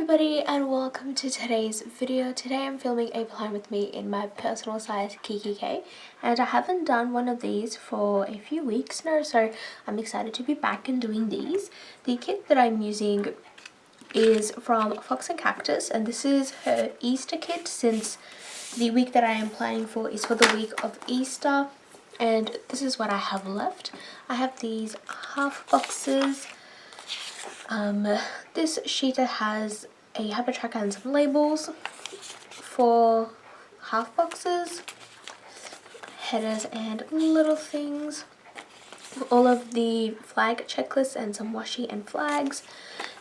everybody and welcome to today's video. Today I'm filming a plan with me in my personal size Kiki K, and I haven't done one of these for a few weeks now, so I'm excited to be back and doing these. The kit that I'm using is from FoxAndCactus, and this is her Easter kit, since the week that I am planning for is for the week of Easter. And this is what I have left. I have these half boxes. This sheet has a habit tracker and some labels for half boxes, headers and little things, all of the flag checklists and some washi and flags,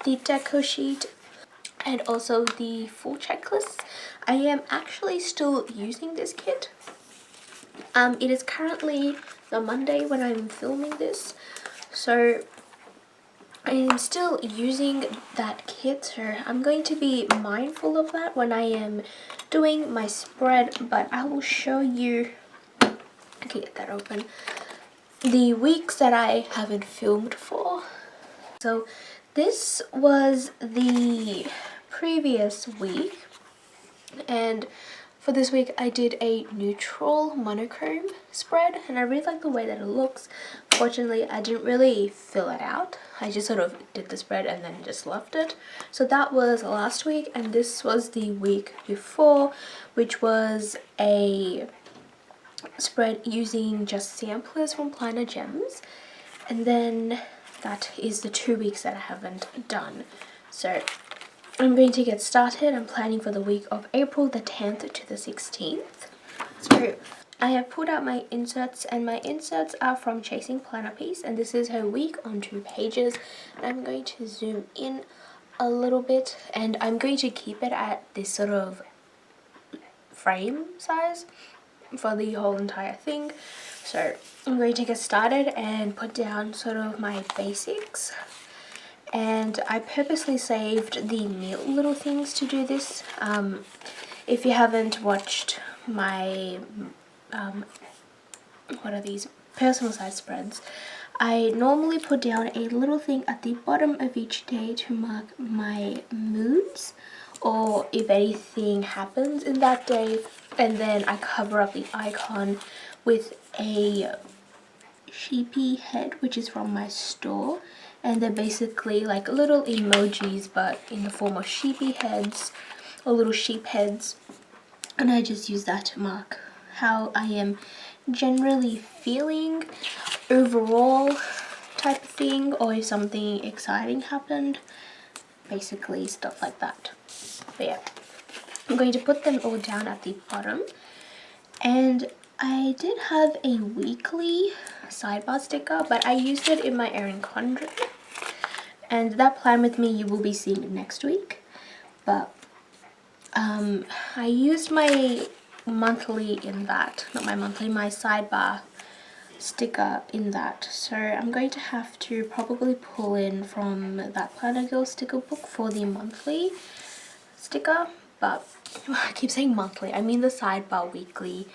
the deco sheet, and also the full checklists. I am actually still using this kit. It is currently the Monday when I'm filming this, so I'm still using that kit, so I'm going to be mindful of that when I am doing my spread, but I will show you, I can get that open, the weeks that I haven't filmed for. So this was the previous week, and for this week I did a neutral monochrome spread, and I really like the way that it looks. Fortunately, I didn't really fill it out. I just sort of did the spread and then just left it. So that was last week, and this was the week before, which was a spread using just samplers from Planner Gems. And then that is the 2 weeks that I haven't done. So I'm going to get started. I'm planning for the week of April the 10th to the 16th. So I have pulled out my inserts, and my inserts are from Chasing Planner Piece, and this is her week on 2 pages. And I'm going to zoom in a little bit, and I'm going to keep it at this sort of frame size for the whole entire thing. So I'm going to get started and put down sort of my basics. And I purposely saved the neat little things to do this. If you haven't watched my what are these personal size spreads, I normally put down a little thing at the bottom of each day to mark my moods, or if anything happens in that day, and then I cover up the icon with a sheepy head, which is from my store, and they're basically like little emojis but in the form of sheepy heads or little sheep heads, and I just use that to mark how I am generally feeling overall type of thing, or if something exciting happened, basically stuff like that. But yeah, I'm going to put them all down at the bottom. And I did have a weekly sidebar sticker, but I used it in my Erin Condren, and that plan with me you will be seeing next week. But I used my monthly in that, not my monthly, my sidebar sticker in that, so I'm going to have to probably pull in from that ThatPlannerGirl sticker book for the monthly sticker. But I keep saying monthly, I mean the sidebar weekly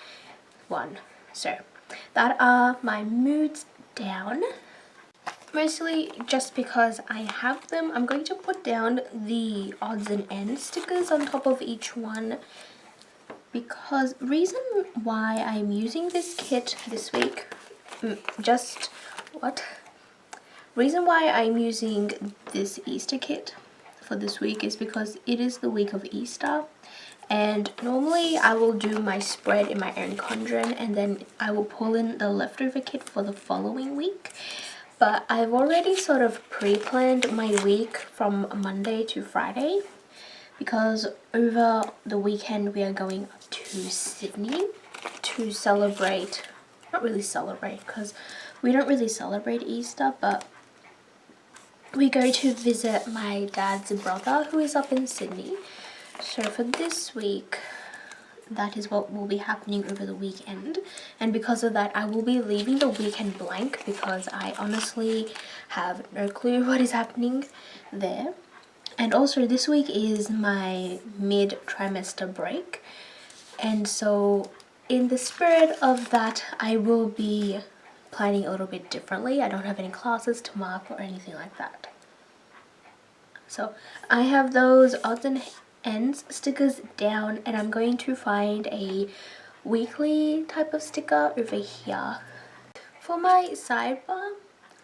one. So that are my moods down. Mostly just because I have them, I'm going to put down the odds and ends stickers on top of each one, because reason why I'm using this kit this week, reason why I'm using this Easter kit for this week is because it is the week of Easter, and normally I will do my spread in my Erin Condren and then I will pull in the leftover kit for the following week. But I've already sort of pre-planned my week from Monday to Friday, because over the weekend we are going up to Sydney to celebrate, not really celebrate because we don't really celebrate Easter, but we go to visit my dad's brother who is up in Sydney. So for this week, that is what will be happening over the weekend, and because of that I will be leaving the weekend blank, because I honestly have no clue what is happening there. And also this week is my mid-trimester break, and so in the spirit of that I will be planning a little bit differently. I don't have any classes to mark or anything like that. So I have those odds and ends stickers down, and I'm going to find a weekly type of sticker over here. For my sidebar,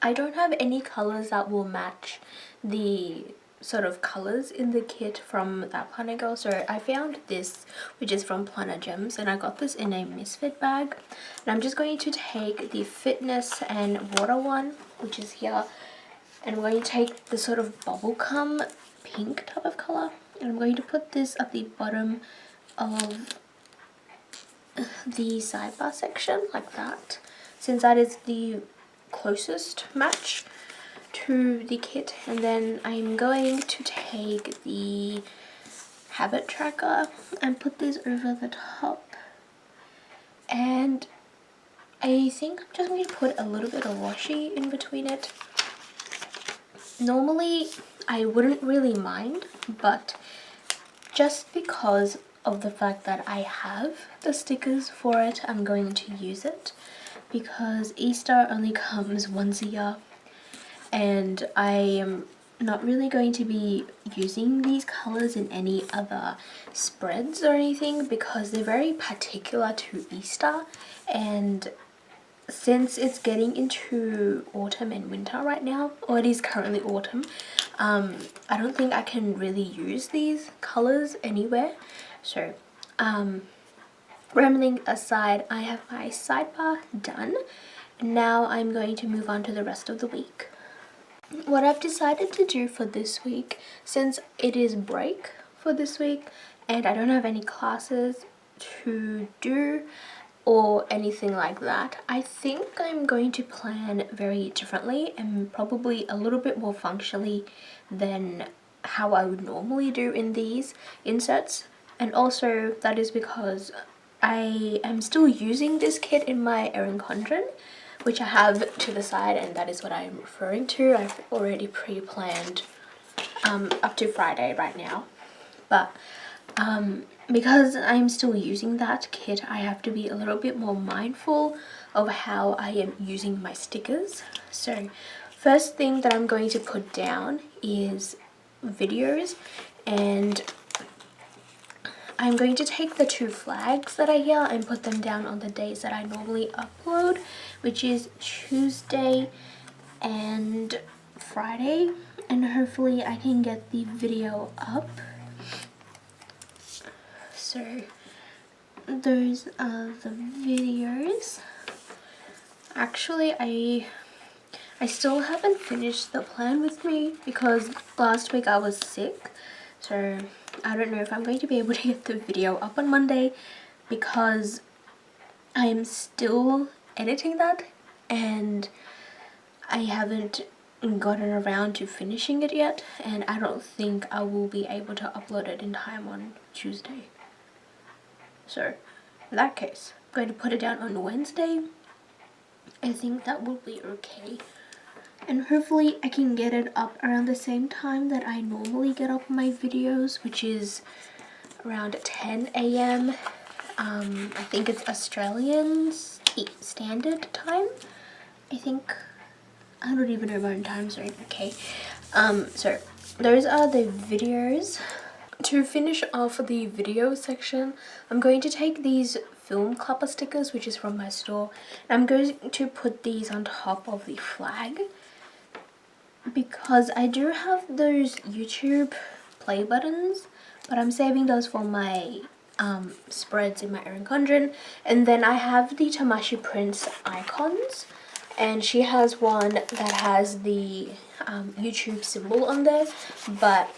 I don't have any colors that will match the sort of colors in the kit from ThatPlannerGirl. So I found this, which is from Planner Gems, and I got this in a misfit bag. And I'm just going to take the fitness and water one, which is here, and I'm going to take the sort of bubblegum pink type of color, and I'm going to put this at the bottom of the sidebar section like that, since that is the closest match to the kit. And then I'm going to take the habit tracker and put this over the top, and I think I'm just going to put a little bit of washi in between it. Normally I wouldn't really mind, but just because of the fact that I have the stickers for it, I'm going to use it, because Easter only comes once a year and I am not really going to be using these colors in any other spreads or anything, because they're very particular to Easter, and since it's getting into autumn and winter right now, or it is currently autumn, I don't think I can really use these colors anywhere. So rambling aside, I have my sidebar done. Now I'm going to move on to the rest of the week. What I've decided to do for this week, since it is break for this week and I don't have any classes to do or anything like that, I think I'm going to plan very differently and probably a little bit more functionally than how I would normally do in these inserts. And also that is because I am still using this kit in my Erin Condren, which I have to the side, and that is what I'm referring to. I've already pre-planned up to Friday right now, but because I'm still using that kit, I have to be a little bit more mindful of how I am using my stickers. So first thing that I'm going to put down is videos, and I'm going to take the 2 flags that are here and put them down on the days that I normally upload, which is Tuesday and Friday, and hopefully I can get the video up. So those are the videos. Actually, I still haven't finished the plan with me because last week I was sick, so I don't know if I'm going to be able to get the video up on Monday, because I am still editing that and I haven't gotten around to finishing it yet, and I don't think I will be able to upload it in time on Tuesday. So in that case, I'm going to put it down on Wednesday. I think that will be okay. And hopefully I can get it up around the same time that I normally get up my videos, which is around 10 a.m. I think it's Australian Standard Time. I think, I don't even know my own time zone. Okay. So those are the videos. To finish off the video section, I'm going to take these film clapper stickers, which is from my store, and I'm going to put these on top of the flag, because I do have those YouTube play buttons, but I'm saving those for my spreads in my Erin Condren. And then I have the Tamashii Prince icons, and she has one that has the YouTube symbol on there, but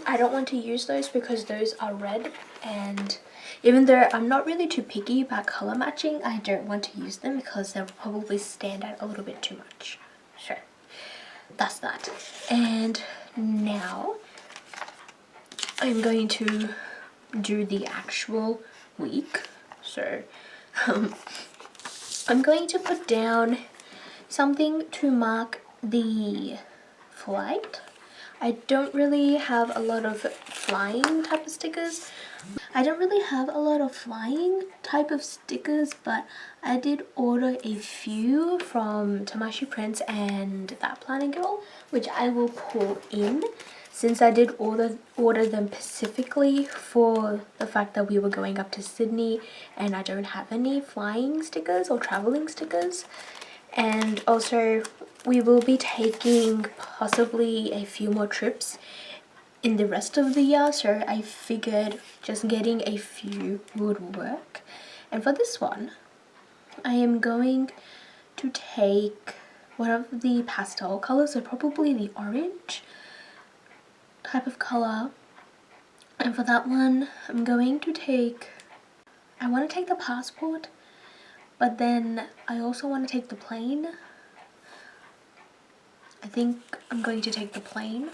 I don't want to use those because those are red, and even though I'm not really too picky about color matching, I don't want to use them because they'll probably stand out a little bit too much. Sure, that's that. And now I'm going to do the actual week. So I'm going to put down something to mark the flight. I don't really have a lot of flying type of stickers. I don't really have a lot of flying type of stickers, but I did order a few from Tamashii Prince and ThatPlannerGirl, which I will pull in. since I did order them specifically for the fact that we were going up to Sydney and I don't have any flying stickers or traveling stickers. And also we will be taking possibly a few more trips in the rest of the year, so I figured just getting a few would work. And for this one, I am going to take one of the pastel colors, so probably the orange type of color. And for that one, I'm going to take, I want to take the passport, but then I also want to take the plain. I think I'm going to take the plain.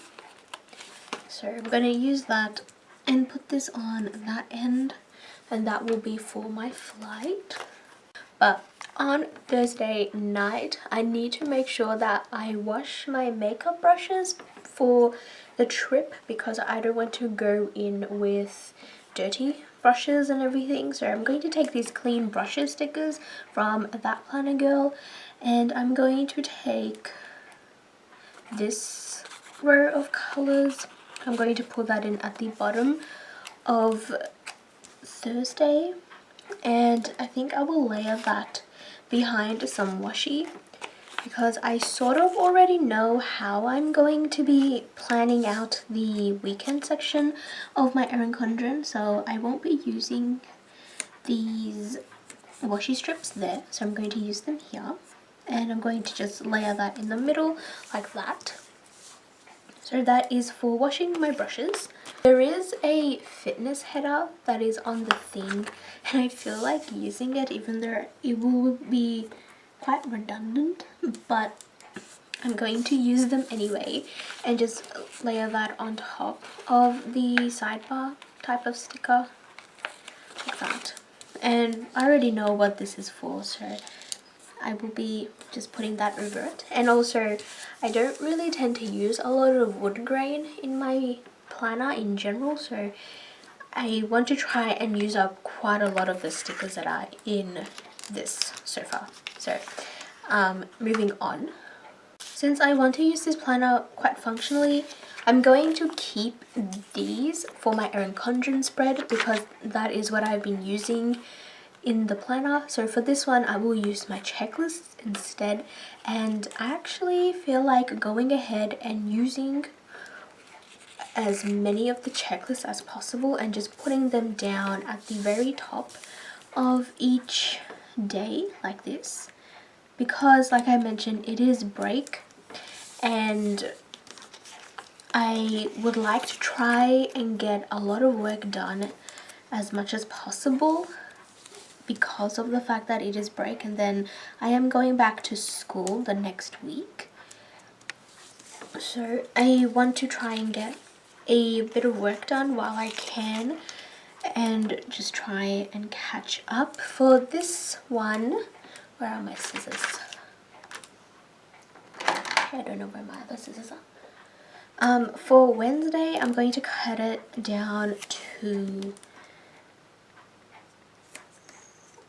So I'm going to use that and put this on that end, and that will be for my flight. But on Thursday night, I need to make sure that I wash my makeup brushes for the trip because I don't want to go in with dirty brushes and everything. So I'm going to take these clean brushes stickers from ThatPlannerGirl, and I'm going to take this row of colors. I'm going to put that in at the bottom of Thursday, and I think I will layer that behind some washi because I sort of already know how I'm going to be planning out the weekend section of my Erin Condren, so I won't be using these washi strips there, so I'm going to use them here, and I'm going to just layer that in the middle like that. So that is for washing my brushes. There is a fitness header that is on the thing, and I feel like using it even though it will be quite redundant, but I'm going to use them anyway and just layer that on top of the sidebar type of sticker like that. And I already know what this is for, so I will be just putting that over it. And also, I don't really tend to use a lot of wood grain in my planner in general, so I want to try and use up quite a lot of the stickers that are in this so far. So moving on. Since I want to use this planner quite functionally, I'm going to keep these for my Erin Condren spread because that is what I've been using in the planner. So for this one I will use my checklists instead, and I actually feel like going ahead and using as many of the checklists as possible and just putting them down at the very top of each day like this, because like I mentioned, it is break and I would like to try and get a lot of work done as much as possible because of the fact that it is break, and then I am going back to school the next week. So I want to try and get a bit of work done while I can and just try and catch up. For this one, where are my scissors? I don't know where my other scissors are. For Wednesday, I'm going to cut it down to,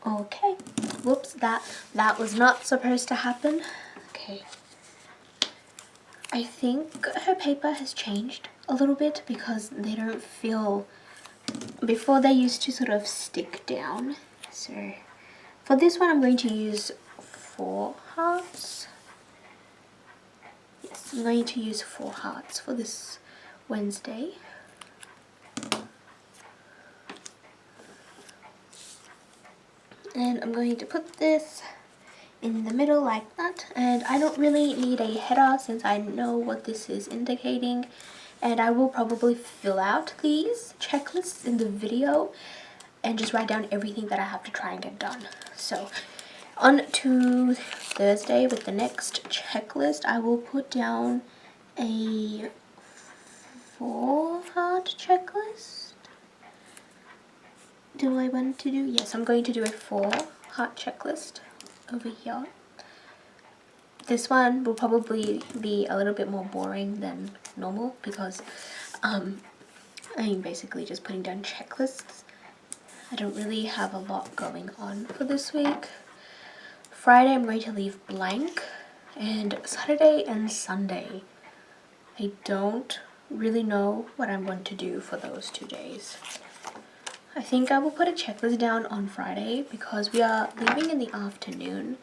okay, whoops, that was not supposed to happen. Okay, I think her paper has changed a little bit because they don't feel, before they used to sort of stick down. So for this one I'm going to use 4 hearts. Yes, I'm going to use 4 hearts for this Wednesday. And I'm going to put this in the middle like that, and I don't really need a header since I know what this is indicating, and I will probably fill out these checklists in the video and just write down everything that I have to try and get done. So on to Thursday with the next checklist, I will put down a 4-heart checklist. Do I want to do? Yes, I'm going to do a 4-heart checklist over here. This one will probably be a little bit more boring than normal because I'm basically just putting down checklists. I don't really have a lot going on for this week. Friday I'm going to leave blank, and Saturday and Sunday I don't really know what I want to do for those 2 days. I think I will put a checklist down on Friday because we are leaving in the afternoon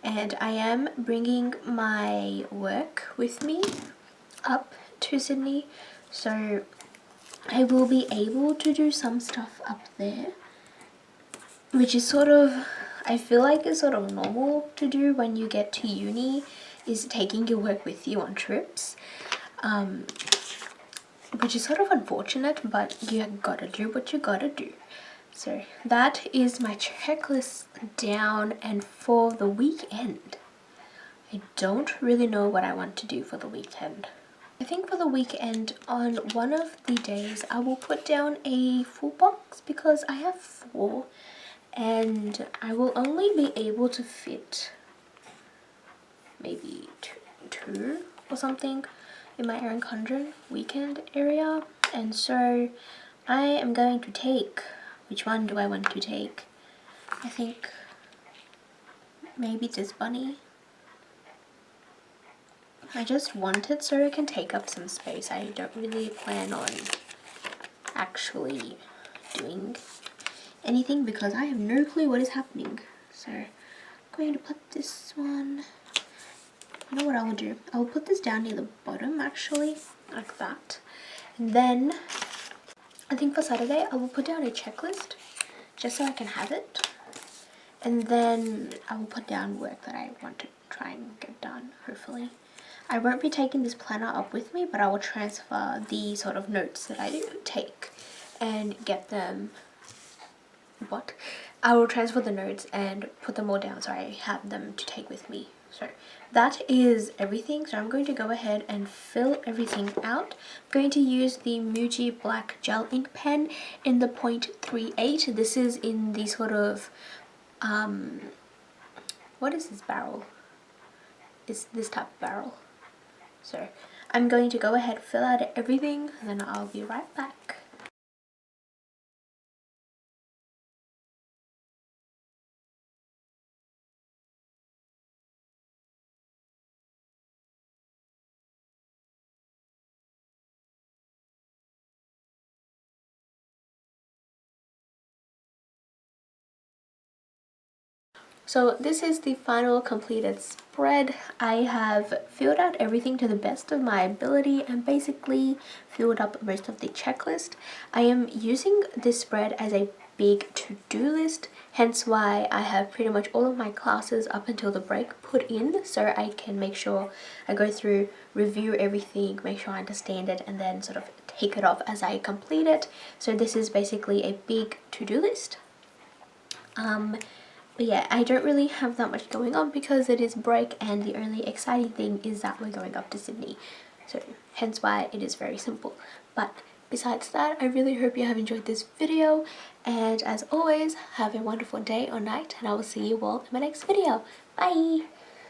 and I am bringing my work with me up to Sydney, so I will be able to do some stuff up there, which is sort of, I feel like it's sort of normal to do when you get to uni, is taking your work with you on trips, which is sort of unfortunate, but you gotta do what you gotta do. So that is my checklist down, and for the weekend, I don't really know what I want to do for the weekend. I think for the weekend, on one of the days, I will put down a full box because I have 4 and I will only be able to fit maybe two or something in my Erin Condren weekend area. And so I am going to take, which one do I want to take? I think maybe this bunny. I just want it so it can take up some space. I don't really plan on actually doing anything because I have no clue what is happening. So I'm going to put this one, you know what I will do? I will put this down near the bottom actually, like that. And then I think for Saturday I will put down a checklist just so I can have it. And then I will put down work that I want to try and get done, hopefully. I won't be taking this planner up with me, but I will transfer the sort of notes that I take and get them, I will transfer the notes and put them all down so I have them to take with me. So that is everything. So I'm going to go ahead and fill everything out. I'm going to use the Muji black gel ink pen in the 0.38. This is in the sort of, what is this barrel? It's this type of barrel. So I'm going to go ahead, fill out everything, and then I'll be right back. So this is the final completed spread. I have filled out everything to the best of my ability and basically filled up most of the checklist. I am using this spread as a big to-do list, hence why I have pretty much all of my classes up until the break put in, so I can make sure I go through, review everything, make sure I understand it, and then sort of take it off as I complete it. So this is basically a big to-do list. But yeah, I don't really have that much going on because it is break and the only exciting thing is that we're going up to Sydney. So hence why it is very simple. But besides that, I really hope you have enjoyed this video. And as always, have a wonderful day or night, and I will see you all in my next video. Bye!